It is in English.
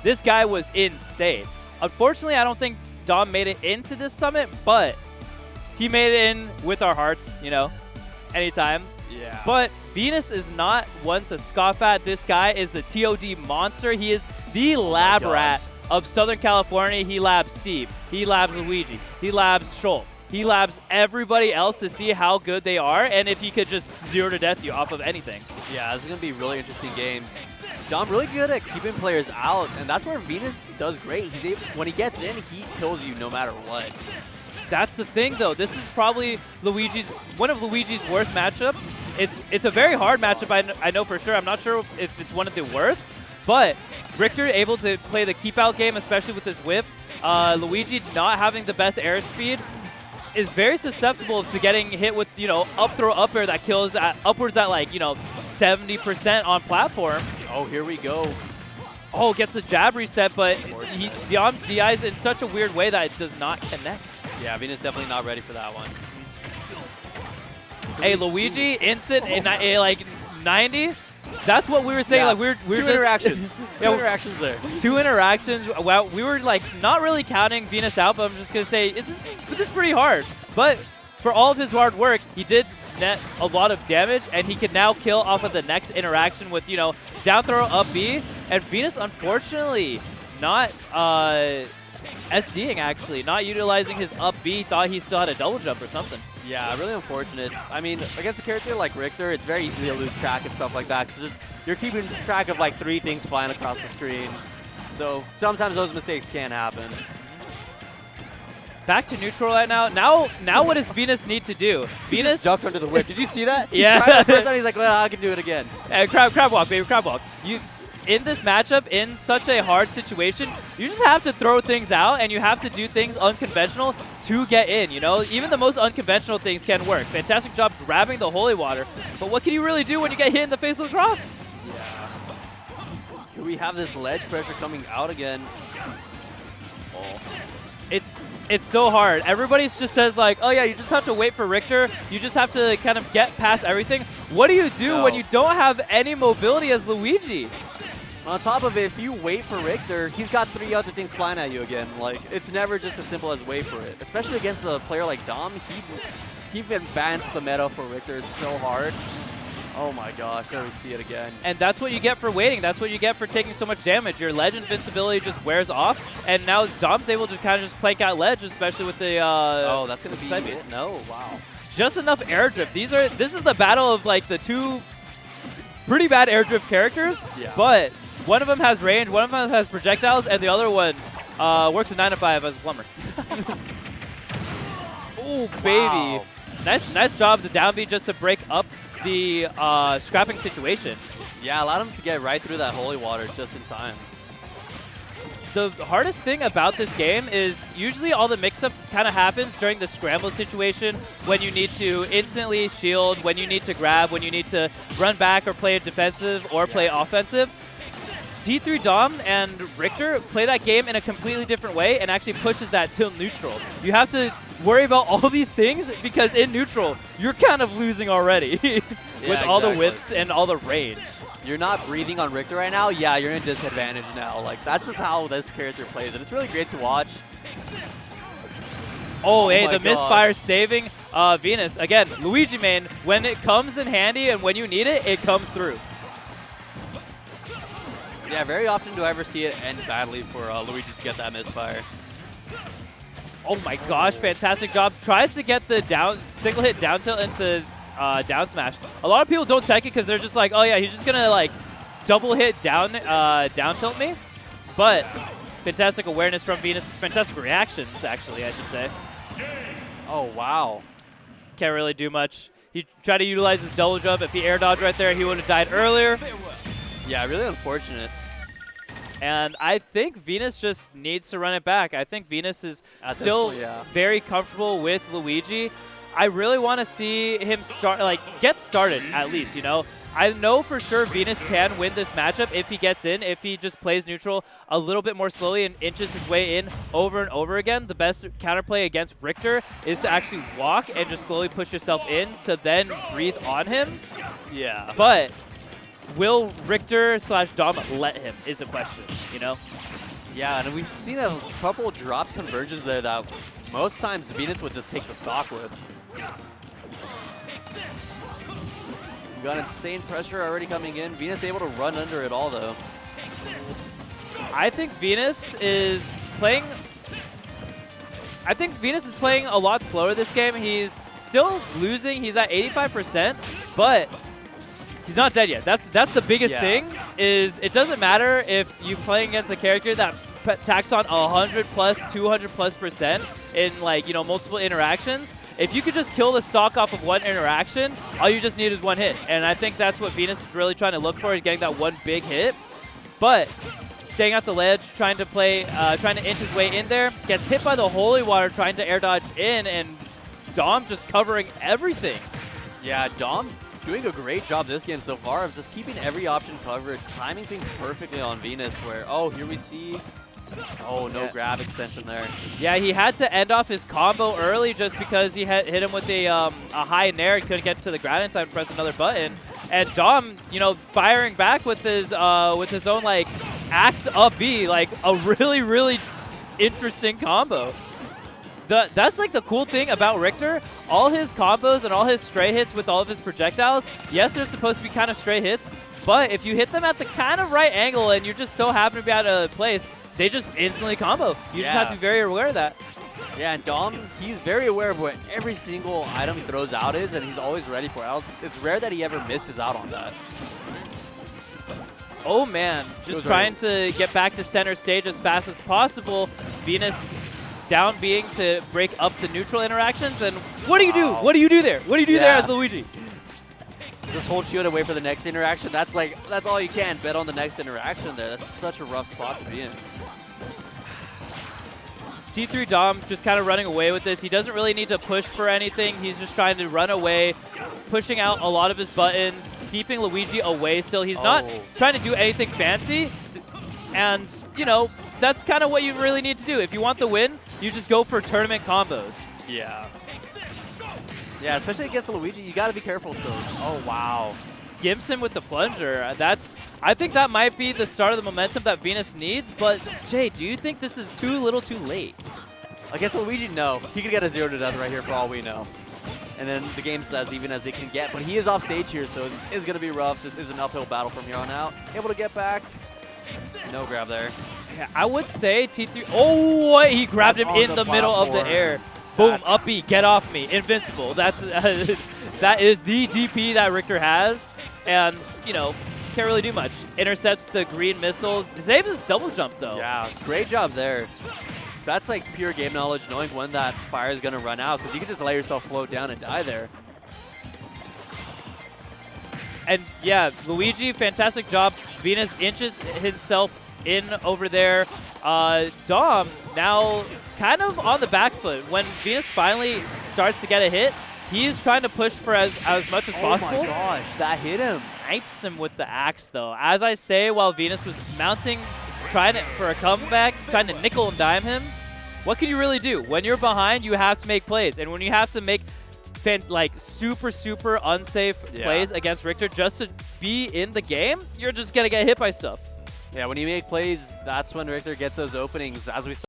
This guy was insane. Unfortunately, I don't think Dom made it into this summit, but he made it in with our hearts, you know, anytime. Yeah. But Venus is not one to scoff at. This guy is the TOD monster. He is the lab rat of Southern California. He labs Steve. He labs Luigi. He labs Shelf. He labs everybody else to see how good they are and if he could just 0 to death you off of anything. Yeah, this is going to be a really interesting game. Dom really good at keeping players out, and that's where Venus does great. He's able, when he gets in, he kills you no matter what. That's the thing, though. This is probably one of Luigi's worst matchups. It's a very hard matchup, I know for sure. I'm not sure if it's one of the worst, but Richter able to play the keep out game, especially with his whip. Luigi not having the best airspeed is very susceptible to getting hit with, you know, up throw up air that kills upwards at like, you know, 70% on platform. Oh, here we go. Oh, gets a jab reset, but Dom DIs in such a weird way that it does not connect. Yeah, Venus definitely not ready for that one. Hey, Luigi, instant in like 90. That's what we were saying. Yeah. Like we were two just interactions. Two interactions there. 2 interactions. Wow, we were like not really counting Venus out, but I'm just gonna say this is pretty hard. But for all of his hard work, he did net a lot of damage, and he can now kill off of the next interaction with, you know, down throw up B. And Venus, unfortunately, not SDing actually, not utilizing his up B. Thought he still had a double jump or something. Yeah, really unfortunate. I mean, against a character like Richter, it's very easy to lose track and stuff like that, because you're keeping track of like 3 things flying across the screen. So sometimes those mistakes can happen. Back to neutral right now. Now what does Venus need to do? Venus ducked under the whip. Did you see that? Yeah. He tried that first time, he's like, well, I can do it again. Crab walk, baby, crab walk. In this matchup, in such a hard situation, you just have to throw things out, and you have to do things unconventional to get in, you know? Even the most unconventional things can work. Fantastic job grabbing the holy water, but what can you really do when you get hit in the face with a cross? Yeah. Here we have this ledge pressure coming out again. Oh. It's so hard. Everybody just says like, oh yeah, you just have to wait for Richter. You just have to kind of get past everything. What do you do when you don't have any mobility as Luigi? On top of it, if you wait for Richter, he's got 3 other things flying at you again. Like, it's never just as simple as wait for it. Especially against a player like Dom, he advanced the meta for Richter so hard. Oh my gosh, there we see it again. And that's what you get for waiting. That's what you get for taking so much damage. Your ledge invincibility just wears off, and now Dom's able to kind of just plank out ledge, especially with the oh, that's going to be it? No, wow. Just enough air drift. This is the battle of like the 2 pretty bad air drift characters, but one of them has range, one of them has projectiles, and the other one works a 9 to 5 as a plumber. Oh, baby. Wow. Nice job, the down B, just to break up the scrapping situation. Yeah, allowed him to get right through that holy water just in time. The hardest thing about this game is usually all the mix-up kind of happens during the scramble situation, when you need to instantly shield, when you need to grab, when you need to run back or play defensive or play offensive. T3 Dom and Richter play that game in a completely different way and actually pushes that to neutral. You have to worry about all these things because in neutral, you're kind of losing already with all the whips and all the range. You're not breathing on Richter right now, yeah, you're in a disadvantage now. Like, that's just how this character plays, and it's really great to watch. Oh, hey, the misfire saving Venus. Again, Luigi main, when it comes in handy and when you need it, it comes through. Yeah, very often do I ever see it end badly for Luigi to get that misfire. Oh my gosh, fantastic job. Tries to get the single hit down tilt into down smash. A lot of people don't tech it because they're just like, oh yeah, he's just gonna like double hit down tilt me. But fantastic awareness from Venus. Fantastic reactions, actually, I should say. Oh, wow. Can't really do much. He tried to utilize his double jump. If he air dodged right there, he would have died earlier. Yeah, really unfortunate. And I think Venus just needs to run it back. I think Venus is still very comfortable with Luigi. I really want to see him get started at least, you know. I know for sure Venus can win this matchup if he gets in, if he just plays neutral a little bit more slowly and inches his way in over and over again. The best counterplay against Richter is to actually walk and just slowly push yourself in to then breathe on him. Yeah. But will Richter / Dom let him is the question, you know? Yeah, and we've seen a couple drop conversions there that most times Venus would just take the stock with. We got insane pressure already coming in. Venus able to run under it all, though. I think Venus is playing a lot slower this game. He's still losing. He's at 85%, but he's not dead yet. That's the biggest thing. Is it doesn't matter if you're playing against a character that tacks on 100+, 200+% in, like, you know, multiple interactions. If you could just kill the stock off of one interaction, all you just need is one hit. And I think that's what Venus is really trying to look for, is getting that one big hit. But staying at the ledge, trying to inch his way in there, gets hit by the holy water, trying to air dodge in, and Dom just covering everything. Yeah, Dom doing a great job this game so far of just keeping every option covered, timing things perfectly on Venus where, oh, here we see, oh, no grab extension there. Yeah, he had to end off his combo early just because he had hit him with a high nair and couldn't get to the ground in time to press another button. And Dom, you know, firing back with his own, like, axe up B, like a really, really interesting combo. That's like the cool thing about Richter. All his combos and all his stray hits with all of his projectiles, yes, they're supposed to be kind of stray hits, but if you hit them at the kind of right angle and you just so happen to be out of place, they just instantly combo. You just have to be very aware of that. Yeah, and Dom, he's very aware of what every single item he throws out is, and he's always ready for it. It's rare that he ever misses out on that. Oh man, just trying to get back to center stage as fast as possible. Venus down being to break up the neutral interactions, and what do you do? What do you do there? What do you do there as Luigi? Just hold shield away for the next interaction. That's all you can. Bet on the next interaction there. That's such a rough spot to be in. T3 Dom just kind of running away with this. He doesn't really need to push for anything. He's just trying to run away, pushing out a lot of his buttons, keeping Luigi away still. He's not trying to do anything fancy. And, you know, that's kind of what you really need to do. If you want the win, you just go for tournament combos. Yeah. Yeah, especially against Luigi, you got to be careful still. Oh, wow. Gives him with the plunger. I think that might be the start of the momentum that Venus needs, but Jay, do you think this is too little too late? Against Luigi, no. He could get a 0 to death right here for all we know. And then the game's as even as it can get, but he is off stage here, so it is going to be rough. This is an uphill battle from here on out. Able to get back. No grab there. Yeah, I would say T3. Oh, he grabbed him in the middle of the air. Boom, up B, get off me, invincible. That's that is the DP that Richter has, and you know, can't really do much. Intercepts the green missile. Saves his double jump though. Yeah, great job there. That's like pure game knowledge, knowing when that fire is gonna run out, because you can just let yourself float down and die there. And yeah, Luigi, fantastic job. Venus inches himself in over there. Dom now kind of on the back foot. When Venus finally starts to get a hit, he's trying to push for as much as possible. Oh my gosh, that hit him. Snipes him with the axe though. As I say, while Venus was mounting, trying for a comeback, trying to nickel and dime him, what can you really do? When you're behind, you have to make plays. And when you have to make like super, super unsafe plays against Richter just to be in the game, you're just going to get hit by stuff. Yeah, when you make plays, that's when Richter gets those openings, as we saw.